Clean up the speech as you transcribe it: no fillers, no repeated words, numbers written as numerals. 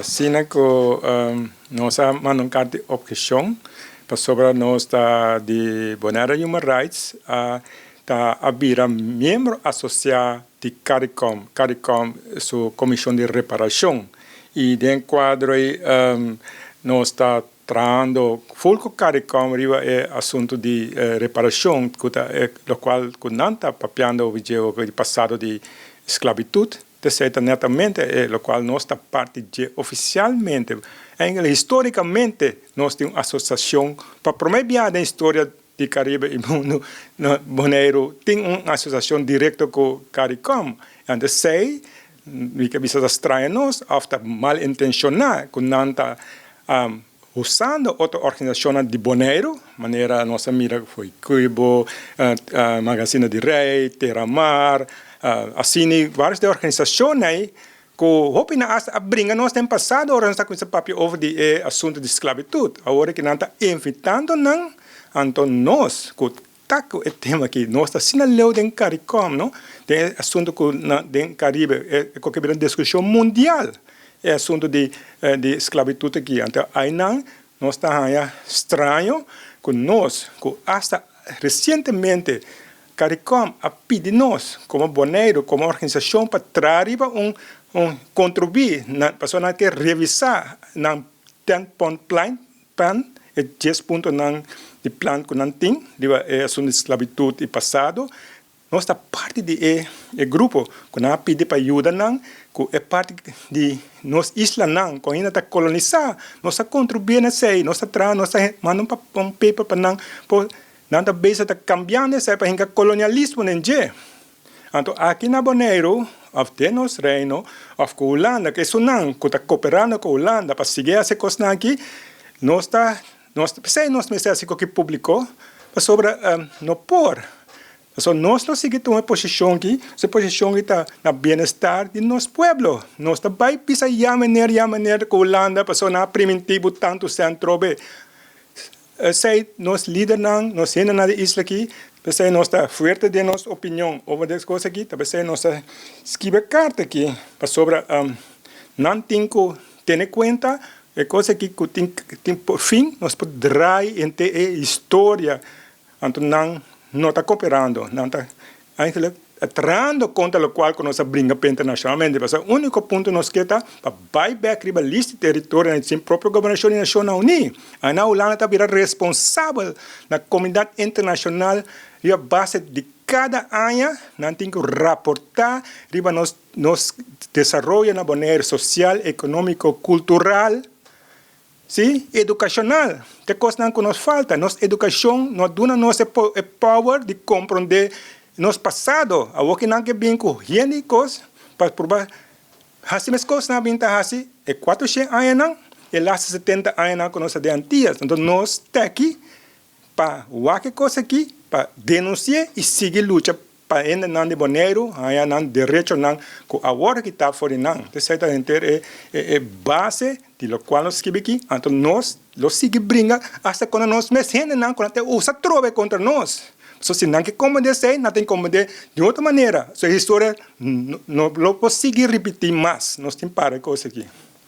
sina ko nossa manungkati objeção sobre nós de Bonaire Human Rights tá abrir membro associado de CARICOM. CARICOM é a Comissão de Reparação. E dentro do quadro nós está tratando full com CARICOM é assunto de reparação, o qual não está papiando o passado de esclavitud. Netamente, o qual nós está parte de oficialmente, historicamente, nós temos uma associação para promover a história do Caribe e mundo Bonaire, tem uma associação direta com o CARICOM. E sei, que bisa estranho nós, mal intencionado, que não está usando outra organização de Bonaire, maneira nossa mira foi Cuibo, Magazine de Rei, Terra Mar, assim, várias organizações que hopina a brinca nós tem passado agora está com esse papel over de assunto de esclavitud agora que não está invitando não então nós que tá o tema que nós está sinalando em CARICOM não tem assunto que no Caribe é qualquer uma discussão mundial é assunto de esclavitud aqui então aí não nós está estranho que nós que hasta recentemente CARICOM a pedir nós, como Bonaire, como organização, para trazer contribuir, para que revisar na 10-point plan, 10 pontos de plano que não tem, de assunto de esclavitud e passado, nós está parte de grupo que não pede para ajuda não, que é parte de nós isla não, que ainda está colonizar, nós está contribuir nessa aí, nós está mandando um paper para não não está cambiando essa para o colonialismo nem je. Então aqui na Bonaire, até nos reino, com a Holanda, que isso não, que está cooperando com a Holanda para seguir essa coisa aqui, nós pensamos que publicou sobre no por. Então nós não seguimos uma posição aqui, essa posição está no bem-estar de nosso povo. Nós também pisa maneira com a Holanda, para não primitivo tanto centro sei nós líder nós ainda na isla aqui pensei nós está forte de nossa opinião sobre as coisas aqui pensei nós escreve carta aqui para sobre não tem que ter conta é coisa que tem por fim nós podemos dar entre a história então não está cooperando não está atrando contra o qual nós brincamos internacionalmente. O único ponto que nós queremos é buyback a lista de território da própria governação nacional. A Holanda está virando responsável na comunidade internacional e a base de cada ano nós temos que reportar nos desenvolvimento na Bonaire social, econômico, cultural, sim, educacional. Que coisa que nos falta? Nossa educação nos dá nosso power de compreender nos passado, a que não que bem com higiênicos, para provar, assim as coisas não bem tá assim, é 400 anos não, e lá 70 anos não que nós de antigas, então nós está aqui para qualquer coisa aqui, para denunciar e seguir luta para ainda não de Bonaire, aí não direito não, com a hora que está fora não, de certa inteira é base de lo qual nós escreve aqui, então nós seguimos brinca, até quando nós mesmos não, quando até usa trove contra nós. Se não que compreender, não tem que compreender de outra maneira. A história não pode seguir repetir mais. Nós temos para coisa aqui.